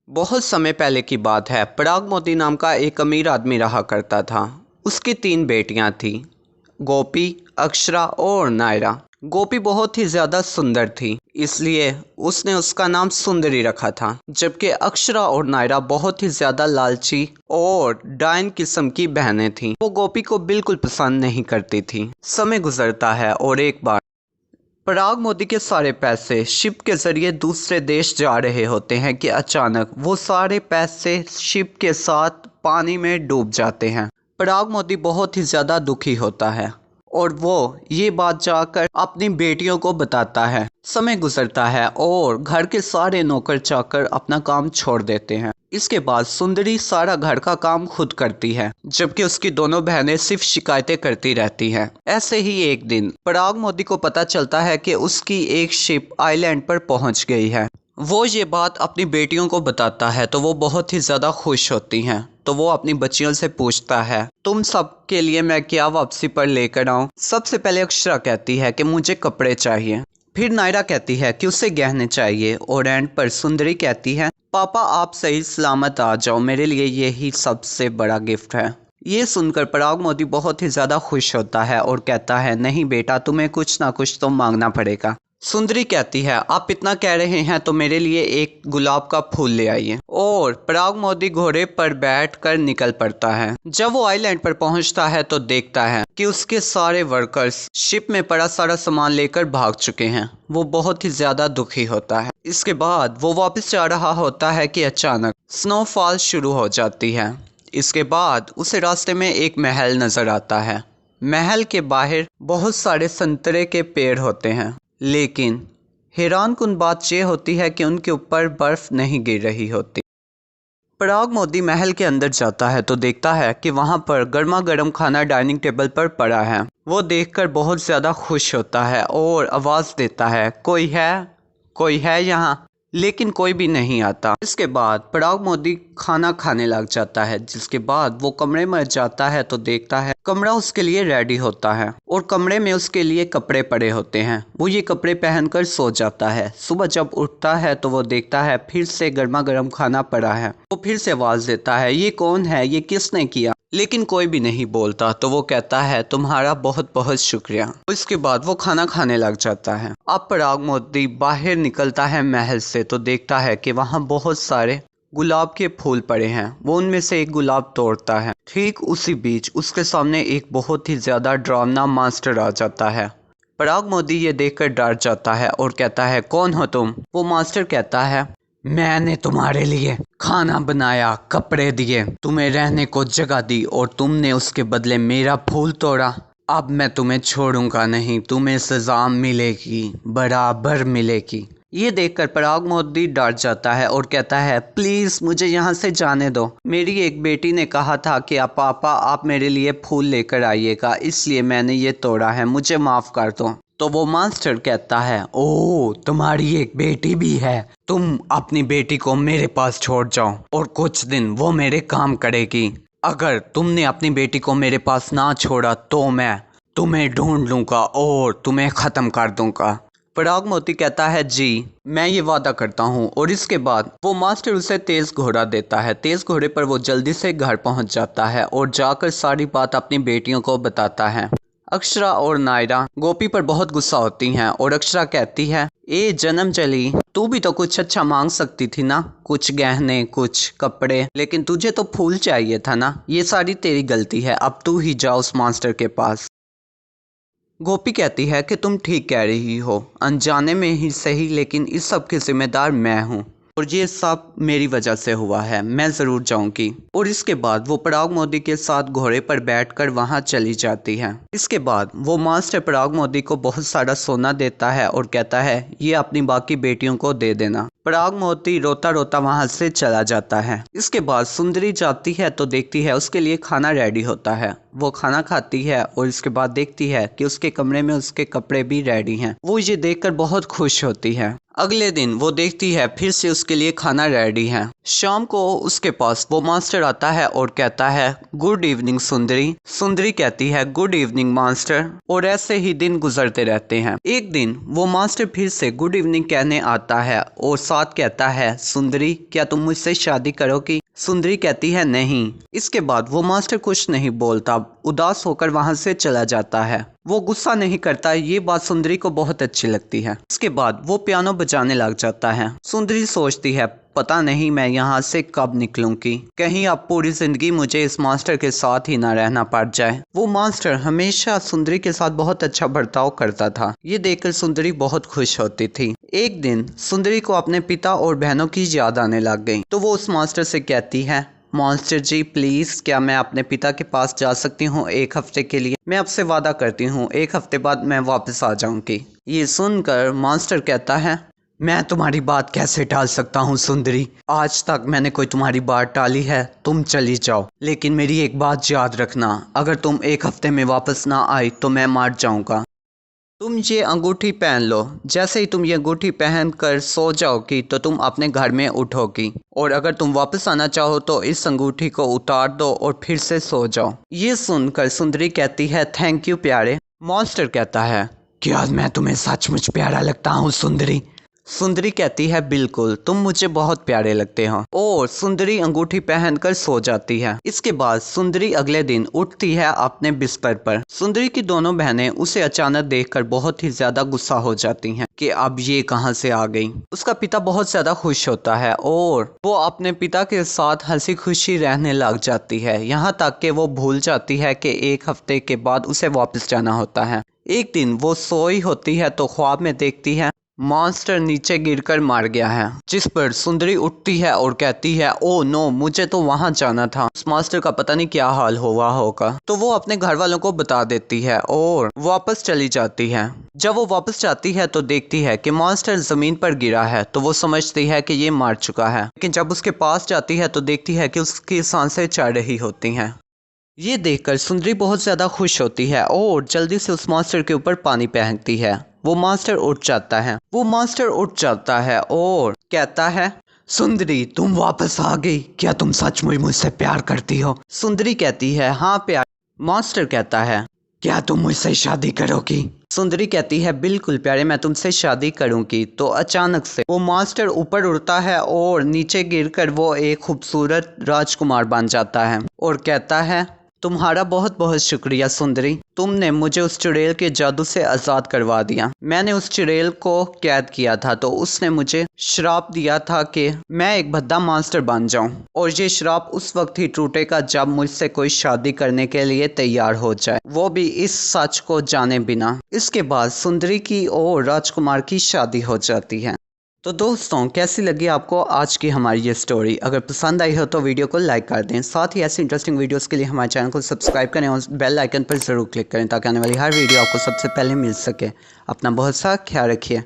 बहुत समय पहले की बात है। पराग मोती नाम का एक अमीर आदमी रहा करता था। उसकी 3 बेटियां थीं, गोपी, अक्षरा और नायरा। गोपी बहुत ही ज़्यादा सुंदर थी, इसलिए उसने उसका नाम सुंदरी रखा था। जबकि अक्षरा और नायरा बहुत ही ज़्यादा लालची और डायन किस्म की बहनें थीं। वो गोपी को बिल्कुल पसंद नहीं करती थी। समय गुजरता है और एक बार पराग मोती के सारे पैसे शिप के ज़रिए दूसरे देश जा रहे होते हैं कि अचानक वो सारे पैसे शिप के साथ पानी में डूब जाते हैं। पराग मोती बहुत ही ज़्यादा दुखी होता है और वो ये बात जाकर अपनी बेटियों को बताता है। समय गुजरता है और घर के सारे नौकर चाकर अपना काम छोड़ देते हैं। इसके बाद सुंदरी सारा घर का काम खुद करती है, जबकि उसकी दोनों बहनें सिर्फ शिकायतें करती रहती हैं। ऐसे ही एक दिन पराग मोती को पता चलता है कि उसकी एक शिप आइलैंड पर पहुंच गई है। वो ये बात अपनी बेटियों को बताता है तो वो बहुत ही ज़्यादा खुश होती हैं। तो वो अपनी बच्चियों से पूछता है, तुम सब के लिए मैं क्या वापसी पर लेकर आऊँ? सबसे पहले अक्षरा कहती है कि मुझे कपड़े चाहिए। फिर नायरा कहती है कि उसे गहने चाहिए और एंड पर सुंदरी कहती है, पापा आप सही सलामत आ जाओ, मेरे लिए यही सबसे बड़ा गिफ्ट है। ये सुनकर पराग मोती बहुत ही ज़्यादा खुश होता है और कहता है, नहीं बेटा, तुम्हें कुछ ना कुछ तो मांगना पड़ेगा। सुंदरी कहती है, आप इतना कह रहे हैं तो मेरे लिए एक गुलाब का फूल ले आइए। और पराग मोती घोड़े पर बैठकर निकल पड़ता है। जब वो आइलैंड पर पहुंचता है तो देखता है कि उसके सारे वर्कर्स शिप में पड़ा सारा सामान लेकर भाग चुके हैं। वो बहुत ही ज़्यादा दुखी होता है। इसके बाद वो वापस जा रहा होता है कि अचानक स्नोफॉल शुरू हो जाती है। इसके बाद उसे रास्ते में एक महल नज़र आता है। महल के बाहर बहुत सारे संतरे के पेड़ होते हैं, लेकिन हैरानकुन बात यह होती है कि उनके ऊपर बर्फ नहीं गिर रही होती। पराग मोती महल के अंदर जाता है तो देखता है कि वहाँ पर गर्मा गर्म खाना डाइनिंग टेबल पर पड़ा है। वो देखकर बहुत ज़्यादा खुश होता है और आवाज़ देता है, कोई है यहाँ? लेकिन कोई भी नहीं आता। इसके बाद पराग मोती खाना खाने लग जाता है। जिसके बाद वो कमरे में जाता है तो देखता है कमरा उसके लिए रेडी होता है और कमरे में उसके लिए कपड़े पड़े होते हैं। वो ये कपड़े पहनकर सो जाता है। सुबह जब उठता है तो वो देखता है फिर से गर्मा गर्म खाना पड़ा है। वो फिर से आवाज़ देता है, ये कौन है, ये किसने किया? लेकिन कोई भी नहीं बोलता। तो वो कहता है, तुम्हारा बहुत बहुत शुक्रिया। इसके बाद वो खाना खाने लग जाता है। अब पराग मोती बाहर निकलता है महल से तो देखता है कि वहाँ बहुत सारे गुलाब के फूल पड़े हैं। वो उनमें से एक गुलाब तोड़ता है। ठीक उसी बीच उसके सामने एक बहुत ही ज़्यादा डरावना मास्टर आ जाता है। पराग मोती ये देखकर डर जाता है और कहता है, कौन हो तुम? वो मास्टर कहता है, मैंने तुम्हारे लिए खाना बनाया, कपड़े दिए, तुम्हें रहने को जगह दी और तुमने उसके बदले मेरा फूल तोड़ा। अब मैं तुम्हें छोड़ूंगा नहीं, तुम्हें सजा मिलेगी, बराबर मिलेगी। ये देखकर पराग मोती डर जाता है और कहता है, प्लीज़ मुझे यहाँ से जाने दो। मेरी एक बेटी ने कहा था कि पापा आप मेरे लिए फूल लेकर आइएगा, इसलिए मैंने ये तोड़ा है, मुझे माफ़ कर दो। तो वो मास्टर कहता है, ओह तुम्हारी एक बेटी भी है, तुम अपनी बेटी को मेरे पास छोड़ जाओ और कुछ दिन वो मेरे काम करेगी। अगर तुमने अपनी बेटी को मेरे पास ना छोड़ा तो मैं तुम्हें ढूंढ लूँगा और तुम्हें ख़त्म कर दूँगा। पराग मोती कहता है, जी मैं ये वादा करता हूँ। और इसके बाद वो मास्टर उसे तेज़ घोड़ा देता है। तेज़ घोड़े पर वो जल्दी से घर पहुँच जाता है और जाकर सारी बात अपनी बेटियों को बताता है। अक्षरा और नायरा गोपी पर बहुत गुस्सा होती हैं और अक्षरा कहती है, ए जन्म चली, तू भी तो कुछ अच्छा मांग सकती थी ना, कुछ गहने, कुछ कपड़े, लेकिन तुझे तो फूल चाहिए था ना। ये सारी तेरी गलती है, अब तू ही जा उस मास्टर के पास। गोपी कहती है कि तुम ठीक कह रही हो, अनजाने में ही सही, लेकिन इस सब के जिम्मेदार मैं हूँ और ये सब मेरी वजह से हुआ है, मैं ज़रूर जाऊंगी। और इसके बाद वो पराग मोती के साथ घोड़े पर बैठकर वहाँ चली जाती है। इसके बाद वो मास्टर पराग मोती को बहुत सारा सोना देता है और कहता है, ये अपनी बाकी बेटियों को दे देना। पराग मोती रोता रोता वहाँ से चला जाता है। इसके बाद सुंदरी जाती है तो देखती है उसके लिए खाना रेडी होता है। वो खाना खाती है और इसके बाद देखती है कि उसके कमरे में उसके कपड़े भी रेडी हैं। वो ये देखकर बहुत खुश होती है। अगले दिन वो देखती है फिर से उसके लिए खाना रेडी है। शाम को उसके पास वो मास्टर आता है और कहता है गुड इवनिंग सुंदरी। सुंदरी कहती है गुड इवनिंग मास्टर, और ऐसे ही दिन गुजरते रहते हैं। एक दिन वो मास्टर फिर से गुड इवनिंग कहने आता है और साथ कहता है सुंदरी क्या तुम मुझसे शादी करोगी। सुंदरी कहती है नहीं। इसके बाद वो मास्टर कुछ नहीं बोलता, उदास होकर वहां से चला जाता है। वो गुस्सा नहीं करता, ये बात सुंदरी को बहुत अच्छी लगती है। इसके बाद वो पियानो बजाने लग जाता है। सुंदरी सोचती है पता नहीं मैं यहाँ से कब निकलूंगी, कहीं अब पूरी जिंदगी मुझे इस मास्टर के साथ ही ना रहना पड़ जाए। वो मास्टर हमेशा सुंदरी के साथ बहुत अच्छा बर्ताव करता था। ये देखकर सुंदरी बहुत खुश होती थी। एक दिन सुंदरी को अपने पिता और बहनों की याद आने लग गई, तो वो उस मास्टर से कहती है मास्टर जी प्लीज क्या मैं अपने पिता के पास जा सकती हूँ एक हफ्ते के लिए। मैं आपसे वादा करती हूँ एक हफ्ते बाद मैं वापस आ जाऊंगी। ये सुनकर मास्टर कहता है मैं तुम्हारी बात कैसे टाल सकता हूँ सुंदरी, आज तक मैंने कोई तुम्हारी बात टाली है, तुम चली जाओ। लेकिन मेरी एक बात याद रखना, अगर तुम एक हफ्ते में वापस ना आई तो मैं मर जाऊंगा। तुम ये अंगूठी पहन लो, जैसे ही तुम ये अंगूठी पहन कर सो जाओगी तो तुम अपने घर में उठोगी, और अगर तुम वापस आना चाहो तो इस अंगूठी को उतार दो और फिर से सो जाओ। ये सुनकर सुंदरी कहती है थैंक यू प्यारे। मास्टर कहता है क्या मैं तुम्हें सचमुच प्यारा लगता हूँ सुंदरी। सुंदरी कहती है बिल्कुल, तुम मुझे बहुत प्यारे लगते हो, और सुंदरी अंगूठी पहनकर सो जाती है। इसके बाद सुंदरी अगले दिन उठती है अपने बिस्तर पर। सुंदरी की दोनों बहनें उसे अचानक देखकर बहुत ही ज्यादा गुस्सा हो जाती हैं कि अब ये कहां से आ गई। उसका पिता बहुत ज्यादा खुश होता है और वो अपने पिता के साथ हंसी खुशी रहने लग जाती है, यहाँ तक कि वो भूल जाती है कि एक हफ्ते के बाद उसे वापस जाना होता है। एक दिन वो सोई होती है तो ख्वाब में देखती है मास्टर नीचे गिरकर मार गया है, जिस पर सुंदरी उठती है और कहती है ओ नो मुझे तो वहां जाना था। उस मास्टर का पता नहीं क्या हाल हुआ होगा। तो वो अपने घर वालों को बता देती है और वापस चली जाती है। जब वो वापस जाती है तो देखती है कि मास्टर जमीन पर गिरा है, तो वो समझती है कि ये मार चुका है। लेकिन जब उसके पास जाती है तो देखती है कि उसकी सांसें चढ़ रही होती हैं। ये देखकर सुंदरी बहुत ज्यादा खुश होती है और जल्दी से उस मास्टर के ऊपर पानी फेंकती है। वो मास्टर उठ जाता है और कहता है सुंदरी तुम वापस आ गई, क्या तुम सचमुच मुझसे प्यार करती हो। सुंदरी कहती है हाँ प्यार। मास्टर कहता है क्या तुम मुझसे शादी करोगी। सुंदरी कहती है बिल्कुल प्यारे मैं तुमसे शादी करूंगी। तो अचानक से वो मास्टर ऊपर उड़ता है और नीचे गिरकर वो एक खूबसूरत राजकुमार बन जाता है और कहता है तुम्हारा बहुत बहुत शुक्रिया सुंदरी, तुमने मुझे उस चुड़ैल के जादू से आज़ाद करवा दिया। मैंने उस चुड़ैल को कैद किया था तो उसने मुझे श्राप दिया था कि मैं एक भद्दा मास्टर बन जाऊं, और ये श्राप उस वक्त ही टूटेगा जब मुझसे कोई शादी करने के लिए तैयार हो जाए, वो भी इस सच को जाने बिना। इसके बाद सुंदरी की और राजकुमार की शादी हो जाती है। तो दोस्तों कैसी लगी आपको आज की हमारी ये स्टोरी। अगर पसंद आई हो तो वीडियो को लाइक कर दें, साथ ही ऐसी इंटरेस्टिंग वीडियोस के लिए हमारे चैनल को सब्सक्राइब करें और बेल आइकन पर ज़रूर क्लिक करें ताकि आने वाली हर वीडियो आपको सबसे पहले मिल सके। अपना बहुत सा ख्याल रखिए।